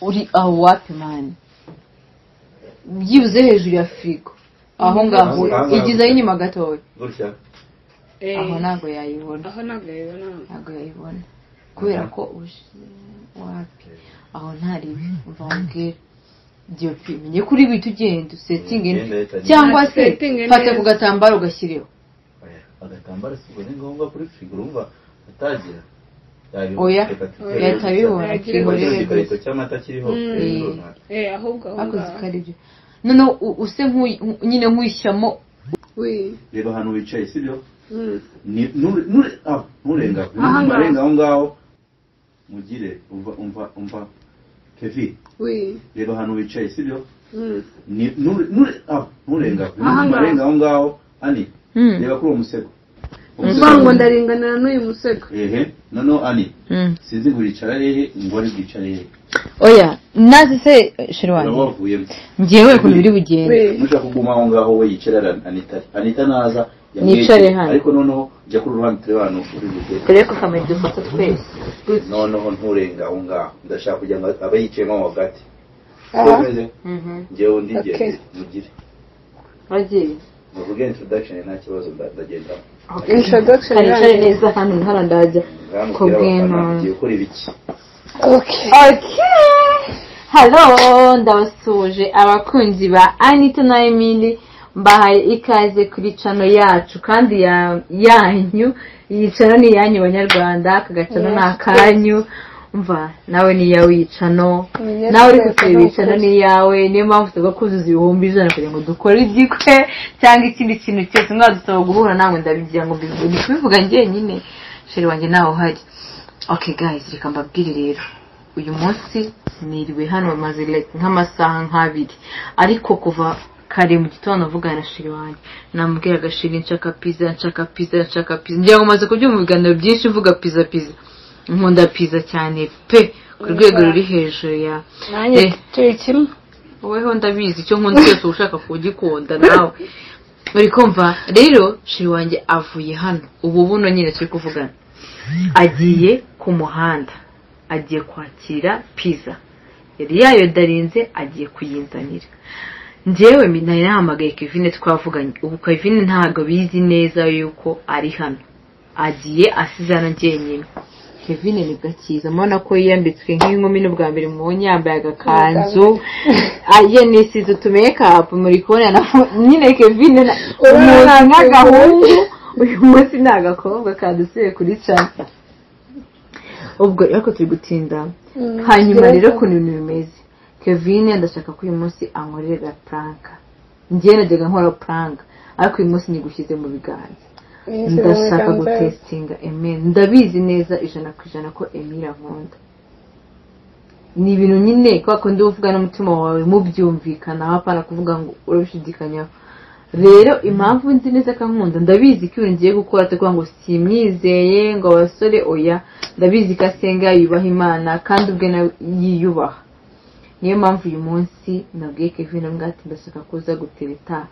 uri aho wapi mani byibuze hejuru ya frigo aho ngaho igize inyuma gatoya gutya aho ntago yayibona ntago yayibona kubera ko wapi aho ntari umva mbwira Diopi menye kuri bitu ugenda setting cyangwa se fata ku gatambaro gashyireho agatambaro sibone ngombwa kuri frigo urumva atagira oya yatabibona kihorere ikarito cy'amata kiriho ahubwo akozikaribyo none use nyine nkwishyamo reba hano wicaye sibyo nurenga aho ngaho mugire umva Kevin reba hano wicaye sibyo nurenga aho ngaho ani reba kuri uwo musego ngo ndaringanira n'uyu musego nono ani sinzi ngo wicara hehe ngo ari bwicare hehe oya nazi se shirwanye ngewe kuntu biri bugende mushaka kuguma aho ngaho we yicara Anita naza nicare hano ariko noneho jya kuri ruhande turi hano uri bugende reko kamera dufata twese noneho nturenga aho ngaho ndashaka kujya ngo abe yicayemo hagati ngewe undi ngende mugire agiye muvuge introduction nta kibazo ndagenda introduction ari neza hano harandajya kubwena ngiye gukora ibiki okay hello ndabasuje abakunzi ba Anita na Emile mbahaye ikaze kuri channel yacu kandi yanyu iyi channel ni yanyu banyarwanda kagacano nakanyu umva nawe ni yawe yicano nawe uri kureba yicano ni yawe niyo mpamvu tuvuga kuzuza 100 kugira ngo dukore igikwe cyangwa ikindi kintu cyose mwadusaba guhura namwe ndabigira ngo bivuga njye nyine sheri wanjye nawe uhari okay guys reka mbabwire rero uyu munsi niriwe hano maze nk'amasaha nk'abiri ariko kuva kare mu gitondo avugana na sheri wanjye namubwira gashiri nshaka pizza ngira ngo maze kubyumva ibiganiro byinshi mvuga pizza nkunda pizza cyane pe ku rwego ruri hejuru ya nanjye kimwe wowe ndabizi icyo nkunda cyose ushaka kugikunda nawe uri kumva rero shiri wanjye avuye hano ubu buno nyine turi kuvugana agiye ku muhanda agiye kwakira pizza yari yayodarinze agiye kuyinzanira njyewe nari nahamagaye Kevin twavuganye ubu Kevin ntago bizi neza yuko ari hano agiye asizana njyenyine Kevin ni gakiza mubona ko yiyambitswe nk'inkumi n'ubwa mbere mu nyambaye agakanzu aye nisize utumeka muri kubona nyine Kevin n'agahungu uyu munsi n'agakobwa kadusuye kuri channel ubwo ariko turi gutinda hanyuma rero kuntu bimeze Kevin ndashaka ko uyu munsi ankorera prank njye najyaga nkora prank ariko uyu munsi nyigushyize mu biganza ndashaka gutestinga Emile ndabizi neza 100% ko Emile ankunda ni ibintu nyine kwa ndi uvuga n'umutima wawe mubyumvikana hapana kuvuga ngo urabishidikanya rero impamvu nzi neza ko ankunda ndabizi ko ngiye gukora atakuvuga ngo simwizeye ngo abasore oya ndabizi ko asenga yubaha Imana kandi ubwe nawe yiyubaha niyo mpamvu uyu munsi nabwiye Kevin ngati ndashaka kuza gutereta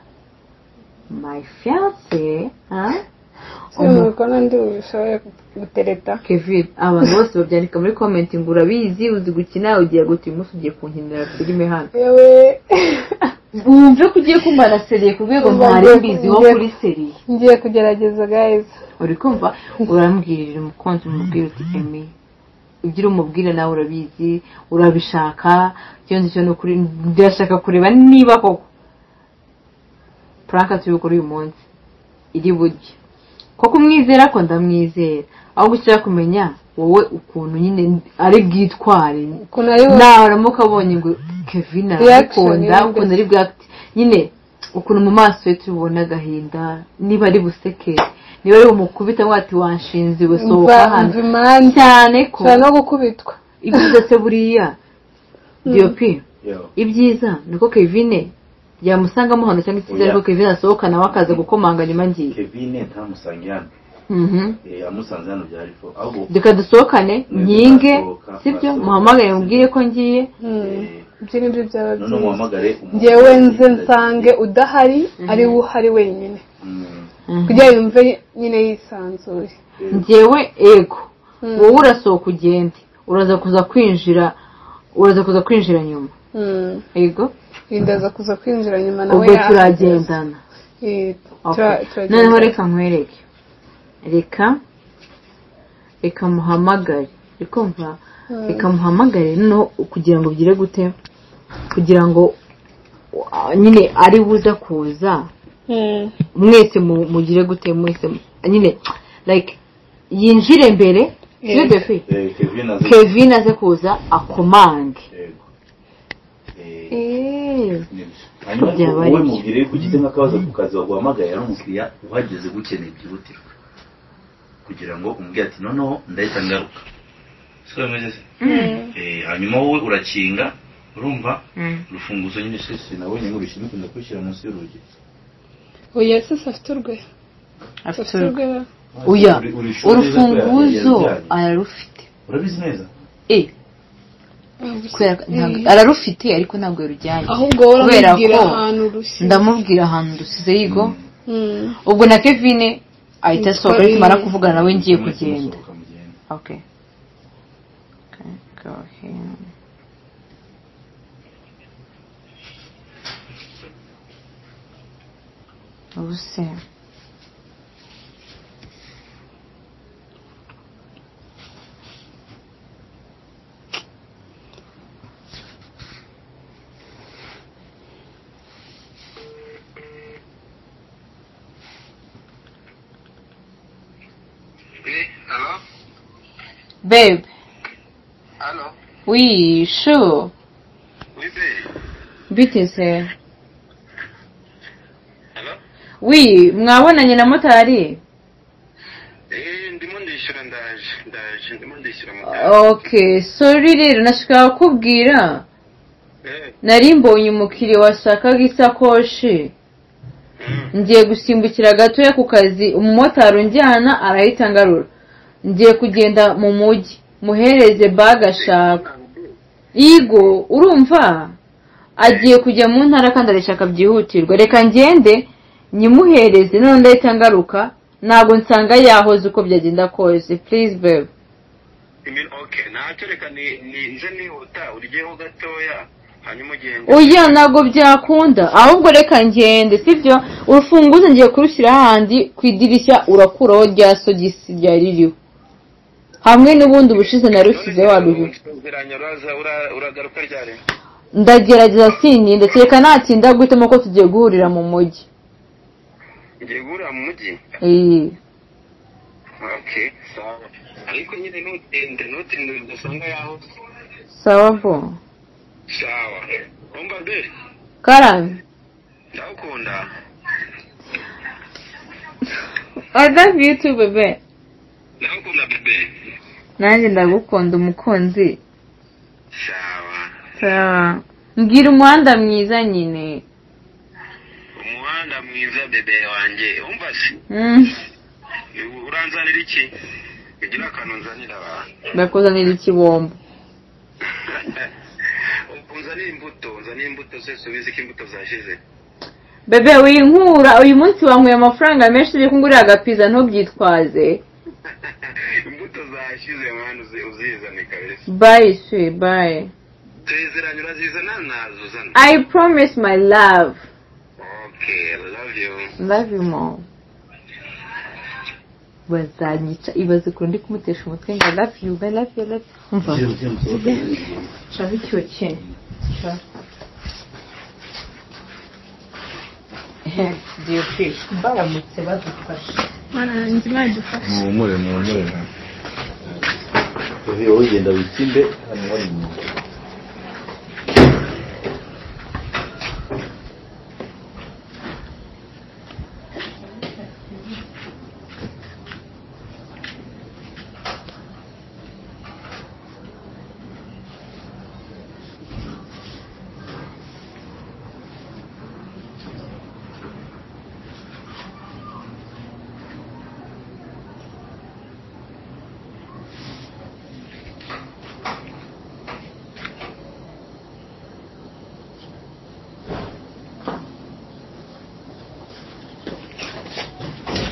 my fiancé umukono ndi ushoboye gutereta Kevin abantu bose babyandika muri comment ngo urabizi uzi gukina ugiye guta uyu munsi ugiye kunkinira filime hano yewe wumve ko ugiye kumara serie ku rwego ntari mbizi wo kuri serie ngiye kugerageza guys uri kumva urambwirira umukunzi umubwira uti Emile ugira umubwire nawe urabizi urabishaka cyonzi cyo no kuri ndashaka kureba niba koko prank tubikora uyu munsi iri buryo koko umwizera ko ndamwizera aho gushaka kumenya wowe ukuntu nyine ari bwitware nawe ramuka abonye ngo Kevin arakunda ukuntu ari bwakti nyine ukuntu mu maso ye tubona agahinda niba ari buseke niba ari umukubita wati wanshinze busohoka hano cyane ko no gukubitwa ibyiza se buriya Diopi ibyiza niko Kevin yamusangamo hano cyangwa ikizere ko Kevin asohoka nawe akaza gukomanga nyuma ngiye Kevin ntamusangirana amusanze hano byari fo ahubwo reka dusohokane nyinge sibyo muhamagaye mubwire ko ngiye ibyo nibyo byaba no muhamagare njyewe nze nsange udahari ari uhari wenyine kugira yumve nyine yisanzuye njyewe ego wowe urasohoka ugende uraza kuza kwinjira uraza kuza kwinjira nyuma. Yego ndaza kuza kwinjira nyuma nawe ubwo turagendana. Noneho reka nkwereke, reka muhamagare, rikumva, reka muhamagare noneho kugira ngo bigire gute, kugira ngo nyine ari buza kuza mwese mugire gute, mwese nyine like yinjire mbere. Kevin aze kuza akomange. wowe mubwire kugize nk'akabazo ku kazi waguhamagaye ari umukiriya uhageze gukeneye byihutirwa kugira ngo umubwire ati noneho ndahita ngaruka. Hanyuma wowe urakinga, urumva urufunguzo nyine sese nabonye nk'urushyira ukunda kwishyira munsi y'urugi. Oya sese afite urwe. Oya urufunguzo ararufite. Urabizi neza? Ararufite ariko ntabwo yarujyanye. Ahubwo urambwira ahantu rusize. Ndamubwira ahantu rusize yigo. Ubwo na Kevin ahita sohoka ariko mara kuvugana nawe ngiye kugenda. Okay. Go here. Ubuse Hello? Babe. Hello? Oui, sure. Oui, babe. Biteze. Hello? Oui, mwabonanye na motari? Ndimo ndishyura ndaje ndimo ndishyura motari. Okay, sorry rero nashaka kukubwira. Nari mbonye umukiriya washakaga isakoshi. Ngiye gusimbukira gatoya ku kazi, umumotari unjyana arahita ngarura. Ngiye kugenda mu mujyi, muhereze bag ashaka. Igo, urumva? Agiye kujya mu ntara kandi arashaka byihutirwa. Reka ngende nyimuhereze none ndahita ngaruka. Ntabwo nsanga yahoze uko byagenda kose. Please babe. Okay, ntacyo reka nje nihuta uryeho gatoya. Hanyuma ugende. Oya ntabwo byakunda. Ahubwo reka ngende, sibyo? Urufunguzo ngiye kurushyira handi ku idirishya urakuraho rya sogisi ryari ririho. Hamwe n'ubundi ubushize narusize waruhu. Uragaruka ryari? Ndagerageza sininde, reka natinda guhitamo ko tugiye guhurira mu mujyi. Ngiye guhurira mu mujyi? Okay, sawa. Ariko nyine ntutinde udasanga yaho. Sawa bo. Sawa. Umva be. Karame. Ndakunda. I love you too, bebe. Ndakunda bebe. Nanjye ndagukunda umukunzi. Sawa. Sawa. Mbwira umuhanda mwiza nyine. Umuhanda mwiza bebe wanjye. Umva se? Uranzanira iki? Igira akantu nzanira abantu. Bakuzanira ikibombo. Unzanira imbuto se subize ko imbuto zashize. Bebe winkura uyu munsi wankuye amafaranga menshi uri kungurira agapiza ntubyitwaze. Imbuto zashize mwana uzizane kabisa. Bye sweet, bye. Tezeranye urazizana nazuzana. I promise my love. Okay, I love you. Love you more. Bazanyica ibaze ko ndi kumutesha umutwe ngo I love you, I love you, I love you. Umva. Shabi cyoke. Dear fish, baramutse badufasha. Mana nzi badufasha. Muhumure. Ehe wowe genda witsimbe hano wari mu.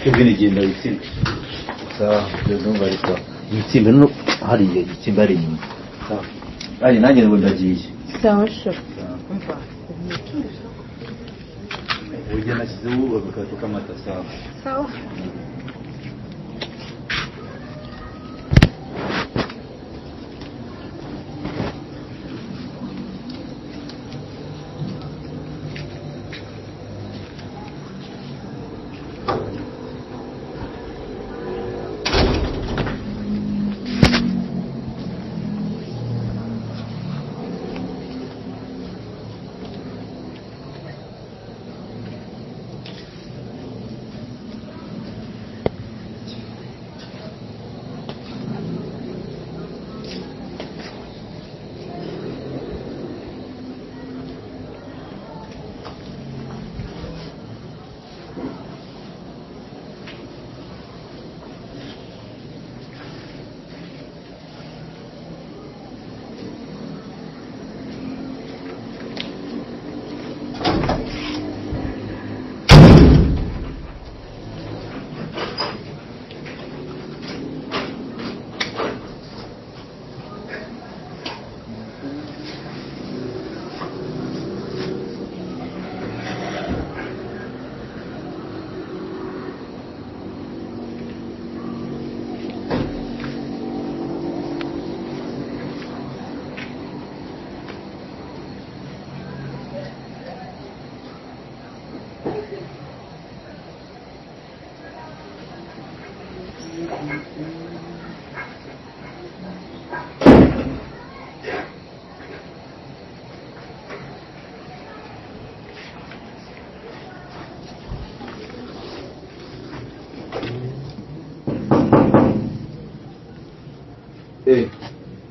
Kevin genda witsimbe. Sawa, ndumva ariko. Witsimbe no hariye ikimba ari inyuma. Sawa. Ari nanjye ngo ndagiye. Sawa sho. Umva. Ujya nashyizeho agakato k'amata sawa. Sawa.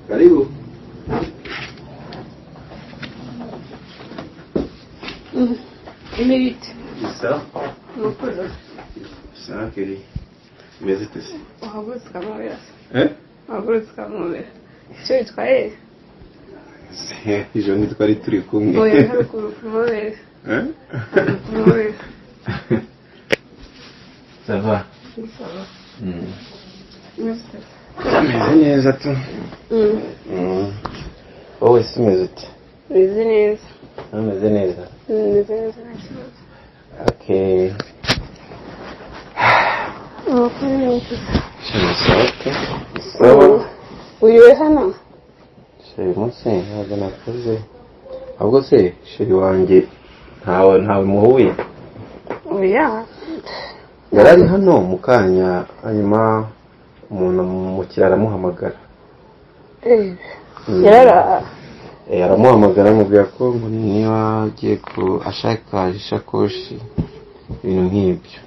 Karibu. Imirite. Isa. Nukuzo. Sana keri. Meze tese. Wahagurutse ukamubera. Wahagurutse ukamubera. Icyo bitwaye? Ijo ntitwari turi kumwe. Oya harukuru kumubera. Kumubera. Ça va? Ça va. Meze neza tu. Wowe si meze ute? Meze neza. Meze neza. Meze neza nta kibazo. Okay. Sawa. Uriwe hano? Sheri munsi ntabwo nakoze. Ahubwo se sheri wanjye ntawe muhuye. Oya. Yarari hano mukanya hanyuma umuntu mu kirara amuhamagara. Yarara. Aramuhamagara amubwira ko niba agiye ashaka ishakoshi ibintu nk'ibyo.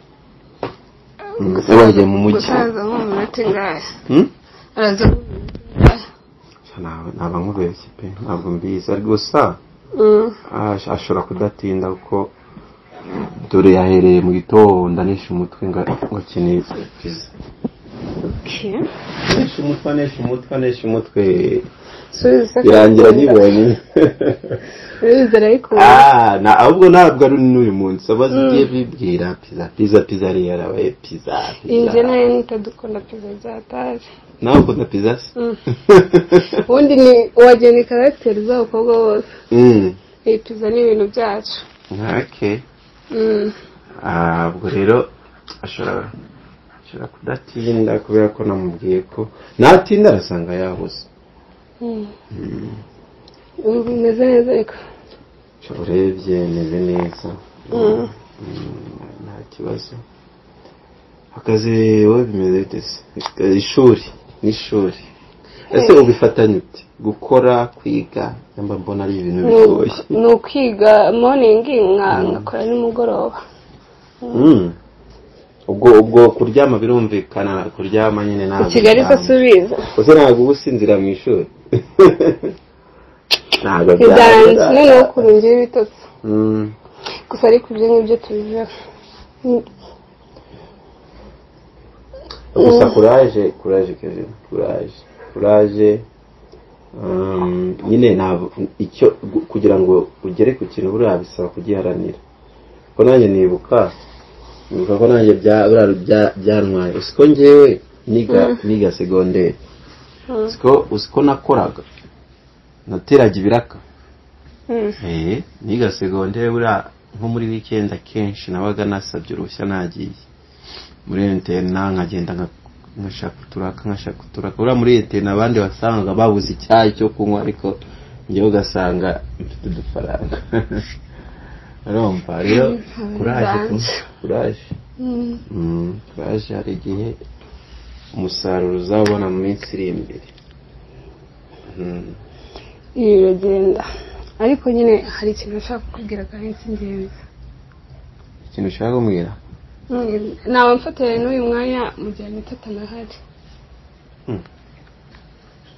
Yabagiye mu mujyi. Gusaza nk'umunota ingahe? Araza ntabwo nkubeshye pe ntabwo mbizi ari gusa ashobora kudatinda kuko dore yahereye mu gitondo anisha umutwe ngo akeneye pizza. Okay. Anisha umutwe birangira nyibonye. Bizera ariko ahubwo ntabwo ari n'uyu munsi abazi igiye bibwira pizza ari yarabaye pizza. Inje na ANITA dukunda pizza zataje. Nawe ukunda pizza se? Ubundi ni wageni character z'abakobwa bose. Pizza ni ibintu byacu. Okay. Ubwo rero ashobora kudatinda kubera ko namubwiye ko natinda arasanga yabuze. Meze neza ariko. Urebye meze neza. Nta kibazo. Akazi wowe bimeze tese. Ishuri. Ese ubifatanya ute? Gukora, kwiga, nyamba mbona ari ibintu bigoye. Ni ukwiga morning nkakora nimugoroba. Ubwo kuryama birumvikana kuryama nyine ntabwo. Kigali sasubiza. Ose ntabwo ubusinzira mu ishuri. Ntabwo byari no kurungira ibitotsi. Gusa ariko ibyo ngibyo tubijeho. Gusa courage nyine ntabwo icyo kugira ngo ugere ku kintu buriya bisaba kugiharanira. Ko nanjye nibuka ko nanjye byantwaye. Usiko njyewe niga secondaire. Usiko nakoraga nateraga ibiraka niga segondere buriya nko muri weekend akenshi nabaga nasabye uruhushya nagiye muri interna nkagenda nkashaka uturaka buriya muri interna abandi basanga babuze icyayi cyo kunywa ariko njyewe ugasanga mfite udufaranga urumva rero kuraje hari igihe umusaruro uzabona mu minsi iri imbere biragenda ariko nyine hari ikintu ushaka kukubwira kandi singenzi. Ikintu ushaka kumbwira nawe mfatire n'uyu mwanya mu gihe ANITA atanahari.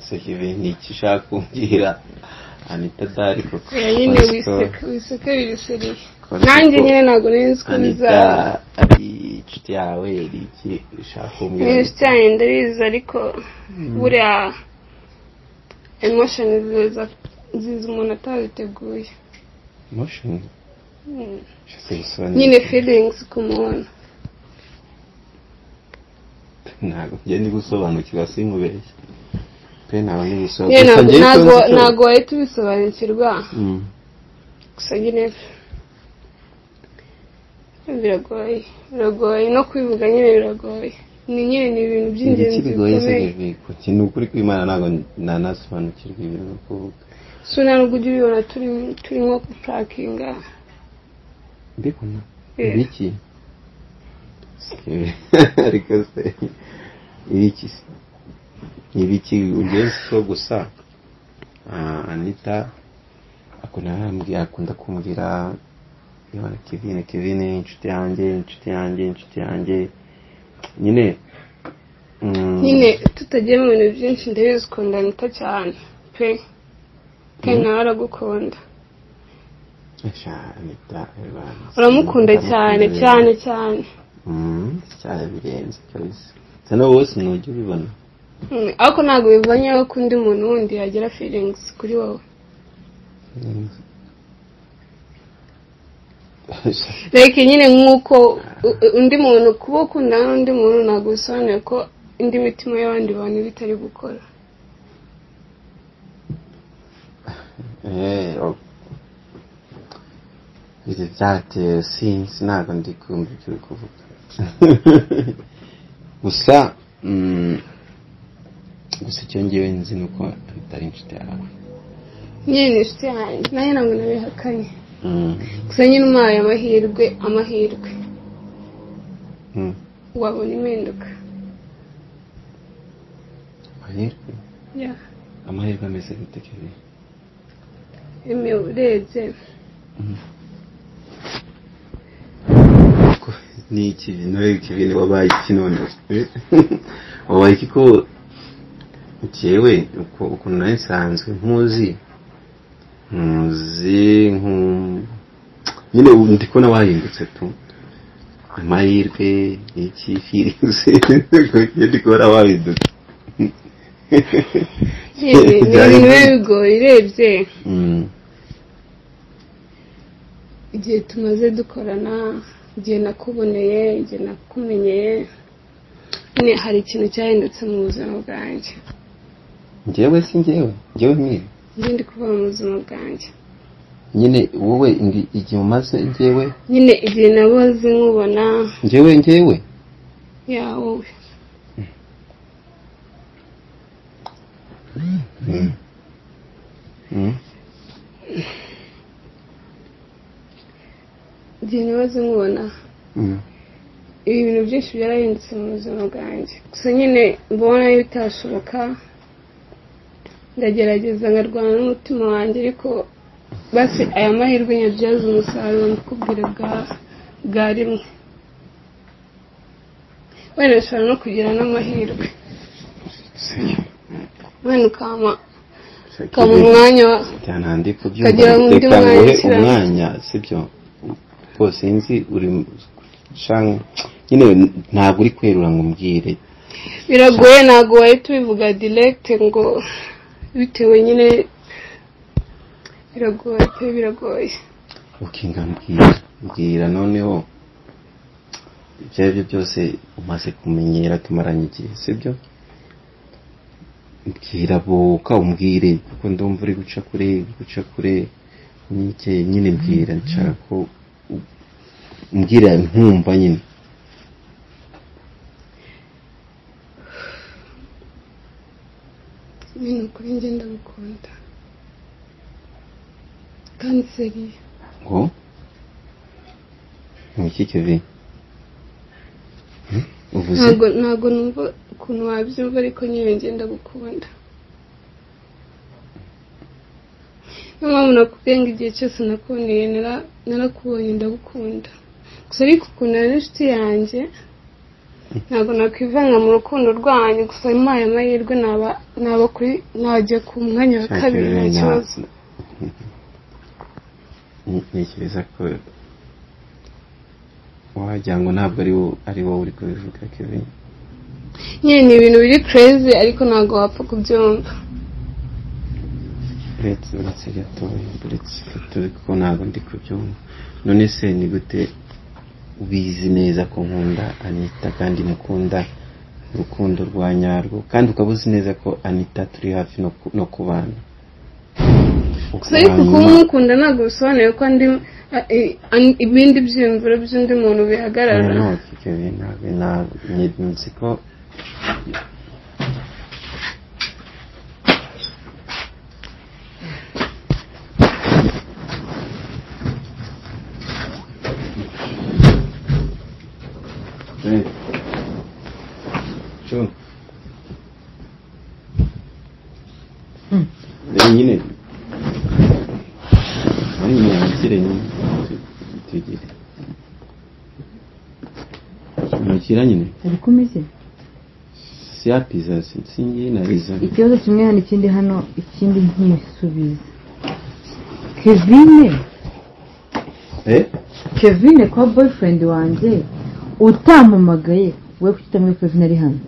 se ibi ni iki ushaka kumbwira ANITA adahari koko nyine wiseke biriseriye nanjye nyine ntabwo nzi ko bizaba ari inshuti yawe iki ushaka kumbwira ni inshuti yanjye ndabizi ariko buriya emotion ziza umuntu atabiteguye emotion nyine feelings kumubona ntabwo ngende gusobanukirwa sinkubeshye pe ntabwo wahita ubisobanukirwa gusa nyine biragoye no kubivuga nyine biragoye ni ibintu by'ingenzi bikomeye ni ukuri kw'Imana ntabwo nanasobanukirwa ibintu kuvuga so ntabwo ujya ubibona turimo gupurakinga mbibona ibiki ariko se ibiki ugenzi so gusa ANITA akunda kumbwira yabana Kevin inshuti yanjye nyine tutagiye mu bintu byinshi ndabizi ukunda ANITA cyane pe kandi nawe aragukunda uramukunda cyane birenze kabisa cyane wose ntujya ubibona ariko ntabwo bivanye ko undi muntu wundi yagira feelings kuri wowe reka nyine nk'uko undi muntu kuba ukundana n'undi muntu ntabwo bisobanuye ko indi mitima y'abandi bantu bitari gukora ibyo byateye sinzi ntabwo ndi kumva ibyo uri kuvuga gusa icyo ngewe nzi ni uko atari inshuti yawe nyine ni inshuti yanjye nayo ntabwo nabihakanye gusa nyine umpaye amahirwe wabona impinduka amahirwe ameze gute Kevin urebye ni iki Kevin wabaye iki none wabaye iki ko njyewe ukuntu nari nsanzwe nkuzi nyine ndi kubona wahindutse tu amahirwe iki feelings ndi kubona wahindutse ibintu bigoye urebye igihe tumaze dukorana igihe nakuboneye igihe nakumenyeye nyine hari ikintu cyahindutse mu buzima bwanjye njyewe ndi kuva mu buzima bwanjye nyine wowe igihe umaze njyewe nyine igihe naboze nkubona njyewe ya wowe igihe naboze nkubona ibi bintu byinshi byarahindutse mu buzima bwanjye gusa nyine mbona bitashoboka ndagerageza nkarwana n'umutima wanjye ariko basi aya mahirwe nyabyaza umusaruro ndikubwira bwa rimwe wenda ushobora no kugira n'amahirwe wenda ukama umwanya ukagira undi umwanya sibyo rwose nzi uri nyine ntabwo uri kwerura ngo umbwire biragoye ntabwo wahita ubivuga direct ngo bitewe nyine biragoye mbwira noneho ibyo ari byo byose umaze kumenyera tumaranye igihe sibyo mbwira boka umbwire kuko ndumva uri guca kure nyike nyine mbwira nshaka ko umbwira nkumva nyine ibintu kuri njye ndagukunda kanseri ngo iki Kevin uvuze ntabwo numva ukuntu wabyumva ariko nyine njye ndagukunda niyo mpamvu nakubwiye ngo igihe cyose nakuboneye narakubonye ndagukunda gusa ariko ukuntu ari n'inshuti yanjye ntabwo nakwivanga mu rukundo rwanyu gusa impaye amahirwe najya ku mwanya wa kabiri nta kibazo ntekereza ko wagira ngo ntabwo ari wowe uri kubivuga Kevin nyine ni ibintu biri crazy ariko ntabwo wapfa kubyumva uretse gatoya kuko ntabwo ndi kubyumva none se ni gute ubizi neza ko nkunda Anita kandi mukunda urukundo rwa nyarwo kandi ukaba uzi neza ko Anita turi hafi no kubana gusa ariko kuba umukunda ntabwo bisobanuye ko ibindi byiyumviro by'undi muntu bihagarara ntabwo nzi ko nyine Mukira nyine ari kumeze siya pizza singiye na izo ikibazo kimwe hano ikindi hano ikindi nkisubiza Kevin kwa boyfriend wanjye utampamagaye we kutamwe Kevin ari hano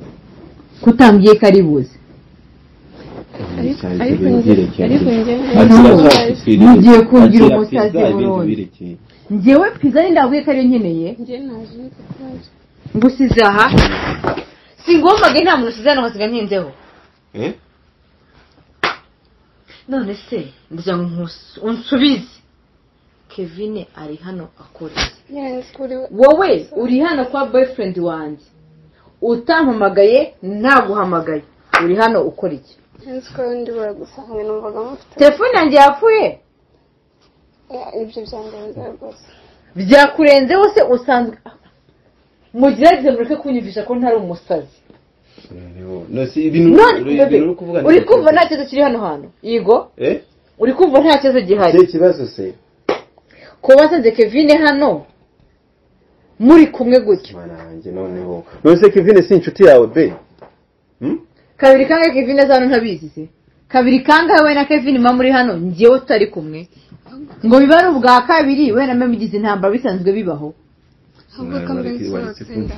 kutambwiye kari buze ariko ngiye kungira umusazi Burundi njyewe pizza ni ndabwiye kari nkeneye ngusize aha singombage nta muntu usizana nkasiga ntinzeho none se ndija unsubize Kevin ari hano akora wowe uri hano kwa boyfriend wanjye utampamagaye ntaguhamagaye uri hano ukora iki ndi baragusanga numvaga mufite telefone yanjye yapfuye ibyo byandenze rwose byakurenze wose usanzwe mugerageze mureke kunyumvisha ko ntari umusazi uri kumva nta kibazo kiri hano hantu yego uri kumva nta kibazo gihari ikibazo se ko wasanze Kevin hano muri kumwe gutyo manange noneho nose Kevin si inshuti yawe be kabiri kangahe Kevin azana ntabizi se kabiri kangahe we na Kevin muri hano ngiyewe tutari kumwe ngo bibare ubwa kabiri we na memigize intambara bisanzwe bibaho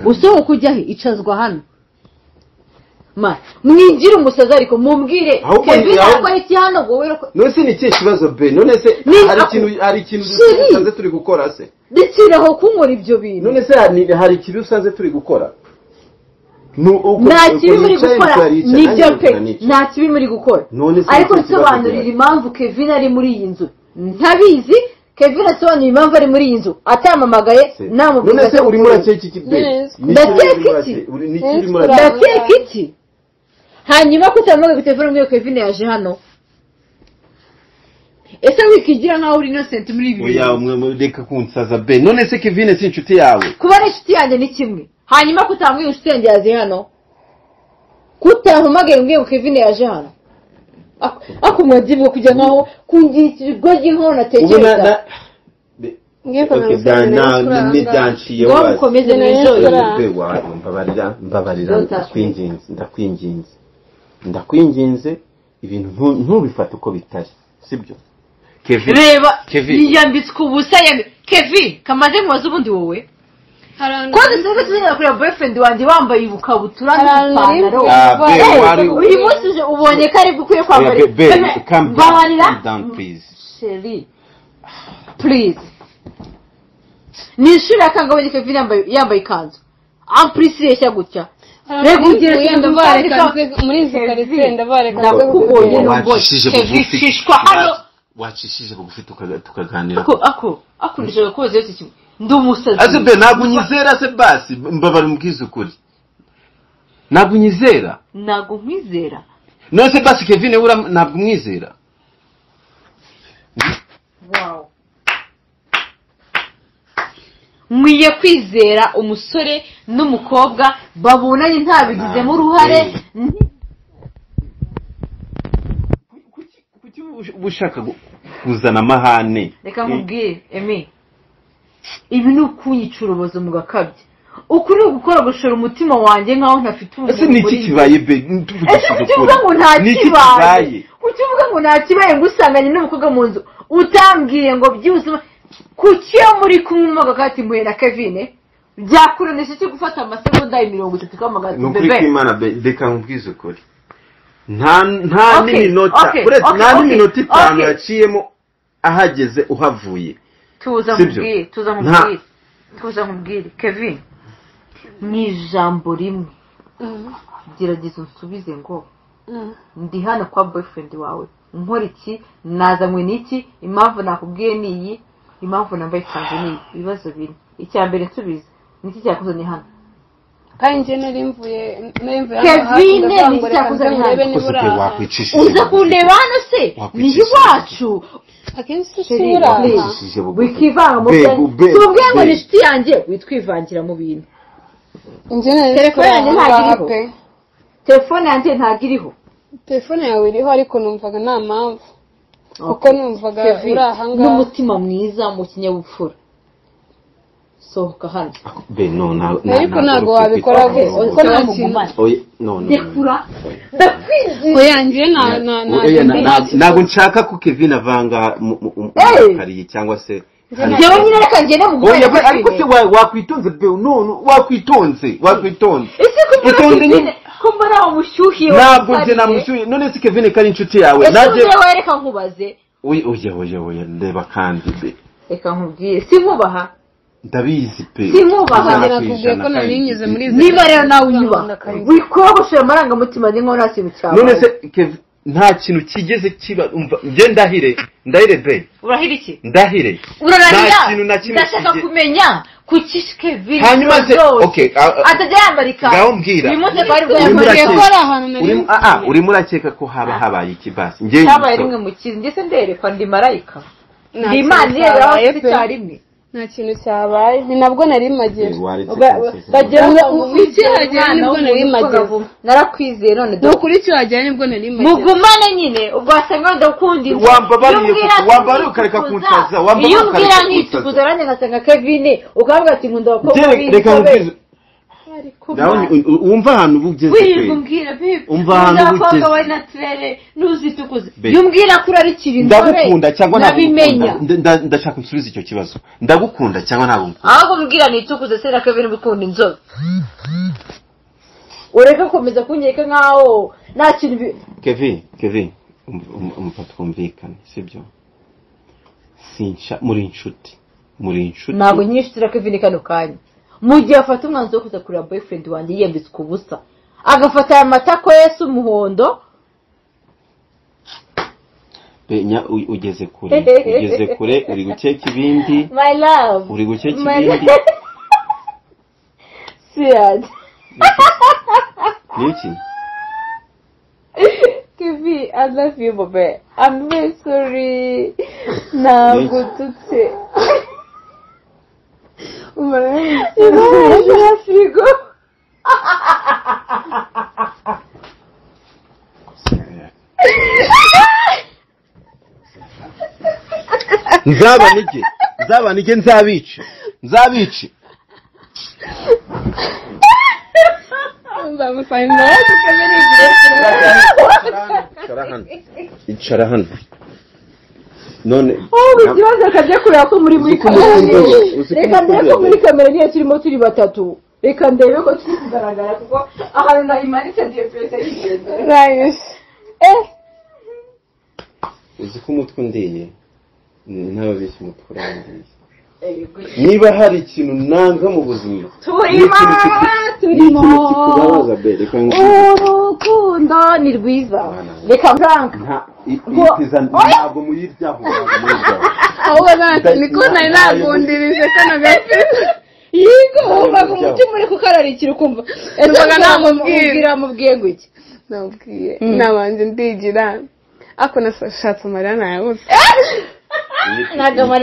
usohoka kujya he icazwa hano mwinjira umusaza ariko mumbwire Kevin akora iki hano wowe nose ni cye kibazo be none se hari ikintu dusanze turi gukora se ditsiraho kunkora ibyo bintu none se hari ikintu usanze turi gukora nta kibi muri gukora nibyo pe nta kibi muri gukora ariko nsobanurira impamvu Kevin ari muri iyi nzu ntabizi Kevin asobanura impamvu ari muri iyi nzu atamamagaye namubwira none se uri muri iki kibe ndakeka iki hanyuma kutamamaga telefone mwiyo Kevin yaje hano ese wikigira nkaho uri innocent muri ibi oya umwe reka kunsaza be none se Kevin si inshuti yawe kuba ari inshuti yanjye ni kimwe hanyuma kutambwiye inshuti yanjye yaje hano kutampamagaye mbwiye Kevin yaje hano akumwagibwe kujya nkaho kungikirwa y'inkono natekereza mukomeze ndakwinginze ibintu ntubifate uko bitari sibyo Kevin reba yambitswe ubusa Kevin kamaze mubaza ubundi wowe Kwani sasa tuzina kuri boyfriend wanjye wambaye ibukabutura n'ipantaro uyu munsi ubonye kari gukwiye kwambara down please Sherry please nishura kanga wenye Kevin yambaye ikanzu amprise yashya gutya rego ugiye kugenda bareka muri izi karitsiye ndabareka ndakubonye wacishije hano wacishije bugufi tukaganira ako ndashaka kubaza yose kimwe ndi umusazi azibe ntabwo unyizera se basi mbabara umubwiza ukuri ntabwo unyizera ntabwo nkwizera none se basi Kevin ura ntabwo umwizera wow mwiye kwizera umusore n'umukobwa babonanye ntabigizemo uruhare kuki ushaka kuzana amahane reka nkubwire Emi ibi ni ukunyica urubozo mu gakabye ukuri gukora gushora umutima wanjye nkaho ntafite ubuzima muri iki kibaye be tuvuga ngo nta kibaye ukivuga ngo nta kibaye ngusanganye n'umukobwa mu nzu utambwiye ngo byuze kuki yo muri kumwe mu gakati muhe na Kevin byakurenesha cyo gufata amasegonda 30 kamagati bebe nukuri kw'Imana reka nkubwize ukuri nta n'iminota uretse nta n'iminota 5 yaciyemo ahageze uhavuye tuza nkubwire Kevin ni ijambo rimwe gerageza unsubize ngo ndi hano kwa boyfriend wawe nkora iki nazanywe n'iki impamvu nakubwiye niyi impamvu nambaye ikanzu niyi ibibazo bine icya mbere nsubize niki cyakuzanye hano kandi nje narimvuye Kevin niki cyakuzanye hano uza kundeba hano se ni iwacu akenshi sura wikivanga mu tubwe ngo ni shiti yanjye witwivangira mu bintu telefone yanjye ntagiriho telefone yawe iriho ariko numvaga nta mpamvu kuko numvaga uri ahanga n'umutima mwiza mu kinyabupfura sohoka hano ariko ntabwo wabikora kuko nta kintu dekura oyangiye ntabwo nshaka ko Kevin avanga mu kariye cyangwa se njyewe nyine reka ngende mu guhera ariko se wakwitonze be none wakwitonze itonze nyine ko mbona umushyuhiye ntabwo nje namushyuhiye none se Kevin kari inshuti yawe naje reka nkubaze oya ndeba kandi be reka nkubwiye sinkubaha ndabizi pe sinkubaha nakubwiye ko narinyuze muri izo niba rero nawe unyuba wikogoshera amarangamutima ni nko nta kintu cyawe none se nta kintu kigeze kiba umva nje ndahire be urahira iki ndahire nta kintu na kimwe ndashaka kumenya kuki Kevin hanyuma se okay atajya yambarika ngaho mbwira bimuze bari bwambaye ko ari ahantu nari urimo urakeka ko haba habaye ikibasi nje habaye rimwe mu kizi nge se nderekwa ndi marayika ndi Imana yeraho icyarimwe nta kintu cyabaye ni nabwo nari mageze bagera iki hajyanye nibwo nari mageze narakwizeye none dukuri cyo hajyanye nibwo nari mageze mugumane nyine ubwasanga ndakundira wambariye ukareka kunsaza iyo umbwira nkitukuza ranye ngasanga Kevin ukavuga ati nkunda bakobwa b'inzobe umva ahantu bugeze pe umva ahantu bugeze wa naturere nuzitukuze yumbwira kuri ari kibi ndagukunda cyangwa ntabimenya ndashaka unsubiza icyo kibazo ndagukunda cyangwa ntabwo ahubwo mbwira nitukuze se na Kevin bikunda inzobe ureka komeza kunyeka nkaho nta kintu Kevin umva twumvikane sibyo sinsha muri inshuti ntabwo nyishitira Kevin kano kanya mu gihe afata umwanzuro wo kuza kureba boyfriend wanjye yiyambitse kubusa agafata aya matako yese umuhondo ugeze kure uri gukeka ibindi my love uri gukeka ibindi Siad niki Kevin I love you baby I'm very sorry ntabwo tutse umara frigo nzabanike nzabice icara hano none ikibazo kajya kureba ko muri kamera reka ndebe ko muri kamera niyo turimo turi batatu reka ndebe ko turi kugaragara kuko ahantu nahimanitse ndiye pesa y'igenda uzi ko umutwe undiye ntababeshya umutwe urangiye niba hari ikintu nanga mu buzima turimo kubabaza be reka urukundo ni rwiza reka frank ntabwo muyiryaho ahubwo niko nari nagundirije kano gace yigo ubaga umutima uri kukararikira ukumva mvuga namubwira mubwiye ngo iki nabwiye nabanje ndigira ako nashatse amarira nayabuze ntabwo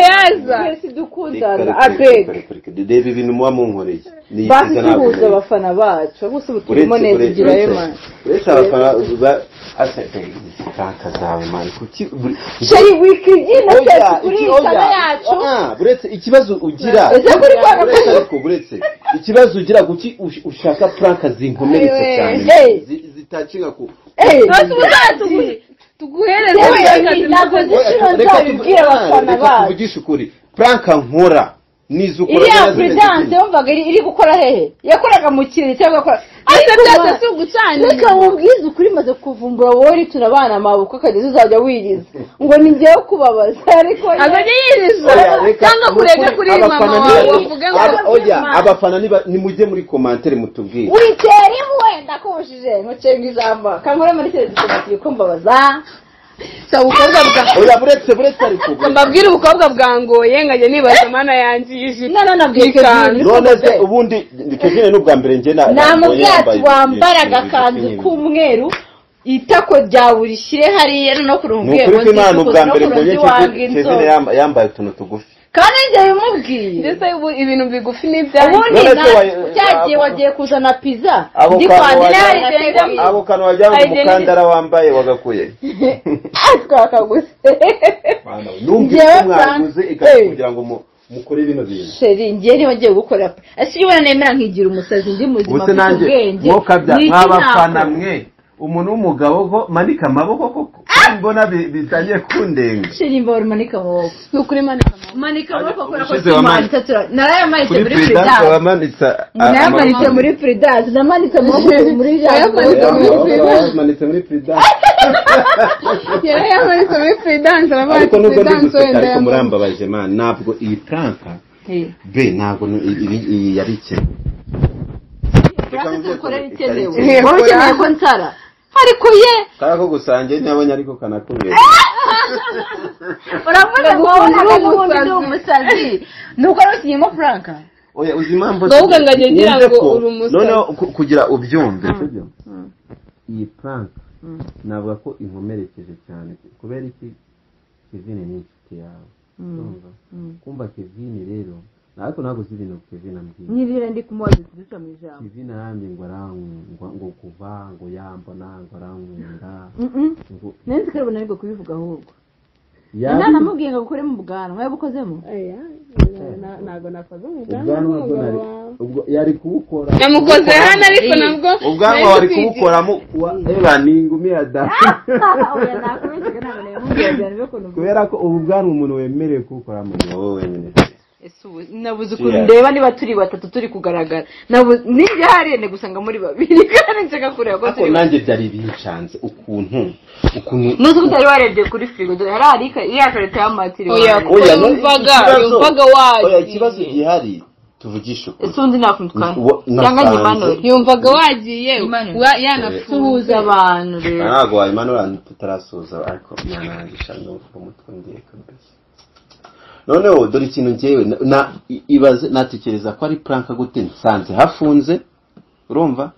yaza dukundana abega reba ibintu muba munkoreye basuhuza abafana bacu bose ubuturimo neza ugirayo mani uretse abafana franka zawe mani kuki sheri wikigina cyose kuri sana yacu buretse ikibazo ugira buretse ikibazo ugira guki ushaka franka zinkomeretsa cyane zitacinga ku tuguhereze ntabwo zishiro nzabibwira abafana bacu kuvugisha ukuri franka nkora nizukora iriya prudence yumvaga iri gukora hehe yakoraga mu kirere cyangwa akora byose si ugucanira reka mubwize ukuri maze kuvumbura wowe turabana amaboko akageza uzajya wiriza ngo ni njyewe kubabaza ariko azajya yiriza cyangwa kurega kuri mama wawe uvuge ngo abafana nimujye muri commentaire mutubwire witera imwe ndakubushije ntucenga ijambo kankore muri serivisi komatiye ko mbabaza ubukobwa bwa oya buretse ariko mbabwira ubukobwa bwangoye ngajya nibaza mana yanjye yije none se ubundi Kevin n'ubwa mbere nge namubwira wambara agakanzu k'umweru itako rya buri shire hariya no kurunguye ngo Imana ubwa mbere mbonye Kevin yambaye utuntu tugufi kandi njye bimubwiye ndetse ibintu bigufi n'ibya ubundi cyagiye wagiye kuzana pizza ndi kwandira hari abo kantu wajyana umukandara wambaye wagakuye twakaguse numvise mwaguze kugira ngo mukore bino bintu sheri ngiye niba ngiye gukora ese iyo nemera nkigira umusazi ndi muzima ubwenge mwabafana mwe umuntu w'umugabo ko manika amaboko koko mbona bitangiye kundenga sheri mbora manika amaboko nukuri manika amaboko kora ko simanitsa narayamanitse muri Prudence narayamanitse muri Prudence namanitse muri yamanitse muri Prudence yarayamanitse muri Prudence ariko nubwo ndigusa ariko murambabaje man ntabwo iyi franka be ntabwo iyi yari cye wowe ko nsara ariko ye karako gusange nabonye ariko kanakubera urabona ngo uri umusazi nuko rusiyemo franka oya uzi impamvu ngoga ngagira ngo uri umusazi none kugira ubyumve sibyo iyi franka navuga ko inkomerekeje cyane kubera iki Kevin ni inshuti yawe kumva Kevin rero ariko ntabwo uzi ibintu Kevin ambwiye nyirira ndi kumubaza duca mu ijambo Kevin arambye ngo kuva ngo yambona ngo arankunda nenzi ko aribona ariko kubivuga ahubwo namubwiye ngo gukore mu bwanwa yabukozemo ntabwo nakoze mu bwanwa ubwo yari kubukora yamukoze hano ariko nabwo ubwanwa wari kubukoramo eba ni ingumi ya da oya nakomeze ntabwo nemubwiye kubera ko ubu bwanwa umuntu wemerewe kubukoramo ni wowe wenyine nabuze ukuntu ndeba niba turi batatu turi kugaragara nibyo harene gusanga muri babiri kandi nshaka kureba ko turi nanjye byari bincanze ukuntu nuzi ko utari warebye kuri frigo dore hari iriya karita y'amatiri oya yumvaga wagiye oya ikibazo gihari tuvugisha ese undi nakumvikana cyangwa nyimanure yumvaga wagiye yanasuhuza abantu rero ntabwo wayimanura tutarasuhuza ariko yanangisha no umutwe ngiye kabisa noneho dore ikintu ngewe ibaze natekereza ko ari pranka gute nsanze hafunze urumva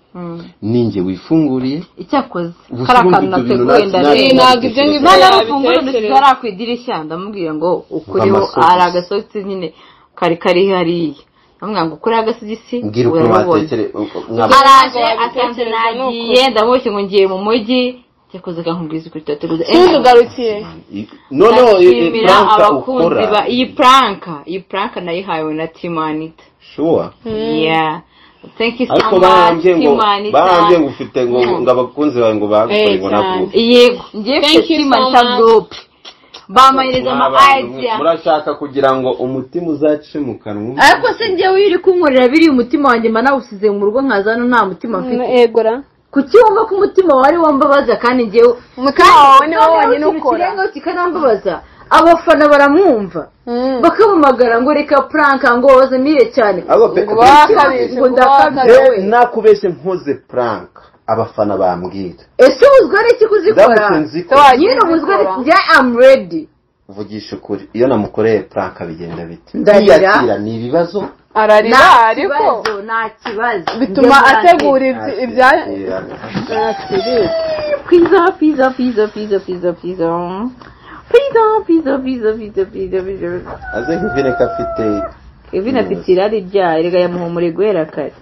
ninjye wifunguriye icyakoze karakantu nateguye ndareba ntabwo ibyo ngibyo narafungura ndisara ku idirishya ndamubwiye ngo ukuriho ari agasogisi nyine kari hariya amwanga ukuri agasigisi urabona araje asanze nagiye ndamushye ngo ngiye mu mujyi yakoze gankubwiza kuri tateguze tugarukiye noneho abakunzi ba iyi pranka nayihawe na Team ANITA sure yeah thank you so much Team ANITA barambye ngo ufite ngo abakunzi bawe ngo bagukore ngo nakupe yego ngiye Team ANITA group bamayiriza ama idea murashaka kugira ngo umutima uzace mu kanwa ariko se ngiye wiri kunkorera biri umutima wanjye mana usize mu rugo nkazana nta mutima mfite egora kuki wumva ko umutima wari wambabaza kandi ngewe umutima wawe ni wowe wonyine ukora kikanambabaza abafana baramwumva bakamumagara ngo reka prank ngo wazamire cyane ngo ndakabye nakubeshye mpuze prank abafana bambwira ese uzwa n'iki kuzikora nyine ubuzwa ya am ready vugisha ukuri iyo namukoreye prank bigenda bite ndiyakira ni ibibazo ararira ariko nta kibazo bituma ategura ibya pizza aze Kevin kafite Kevin afite irari rya rega yamuhumure guhera kare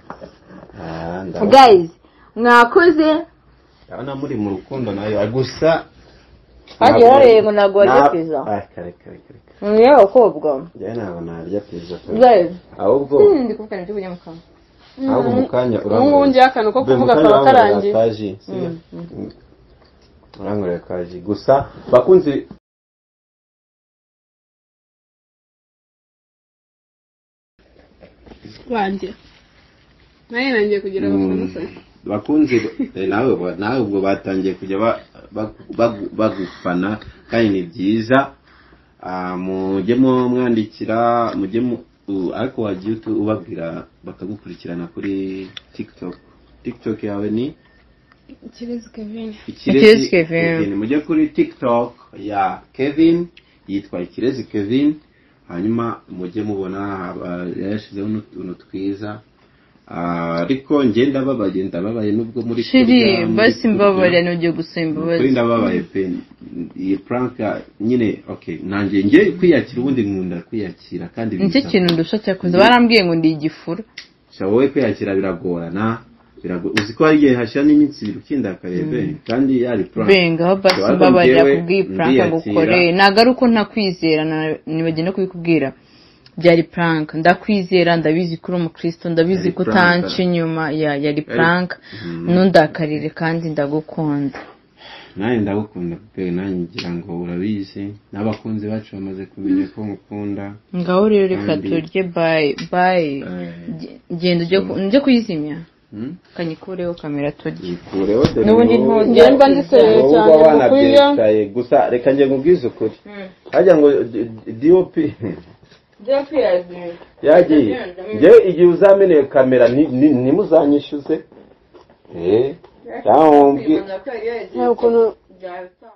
guys mwakoze abana muri mu rukundo nayo gusa hagiye harego nago arya pizza kare ni abakobwa njye ntabwo narya pizza guys ahubwo ndi kuvugana n'ibyo bunyamukanga ahubwo mukanya ubundi yakano ko kuvuga kwa karangi urangurira kaji gusa bakunze banje naye nangiye kugira abafaransa bakunze nawe ubwo batangiye kujya bagufana kandi ni byiza mujye mwandikira mujye ariko wagiye ubabwira bakagukurikirana kuri TikTok yawe ni Ikirezi Kevin mujye kuri TikTok ya Kevin yitwa Ikirezi Kevin hanyuma mujye mubona yashizeho n'utuntu twiza ariko ngenda babaye nubwo muri shiri basi mbabare n'ujye gusemba kuri ndababaye pe iyi prank nyine okay nanjye ngiye kwiyakira ubundi nkunda kwiyakira kandi nicyo kintu ndusha cyakoze barambwiye ngo ndi igifura shawowe kwiyakira biragorana uziko hari igihe hashira n'iminsi 2 ukinda karebe kandi yari prank benga basi mbabarira kubwi prank gukore nagaruko ntakwizera nibagenda kubikubwira byari prank ndakwizera ndabizi kuri umukristo ndabizi kutanca inyuma yari prank nundakarire kandi ndagukunda naye ndagukunda pe nangira ngo urabizi n'abakunzi bacu bamaze kumenya ko mukunda ngaho rero reka turye bye genda ujye kuyizimya kanyikureho kamera turye n'ubundi ngenda ndiseye cyane kuya gusa reka ngiye ngubwize ukuri hajya ngo DOP yagiye nge igihe uzameneye kamera nimuzanyishyuze cyangwa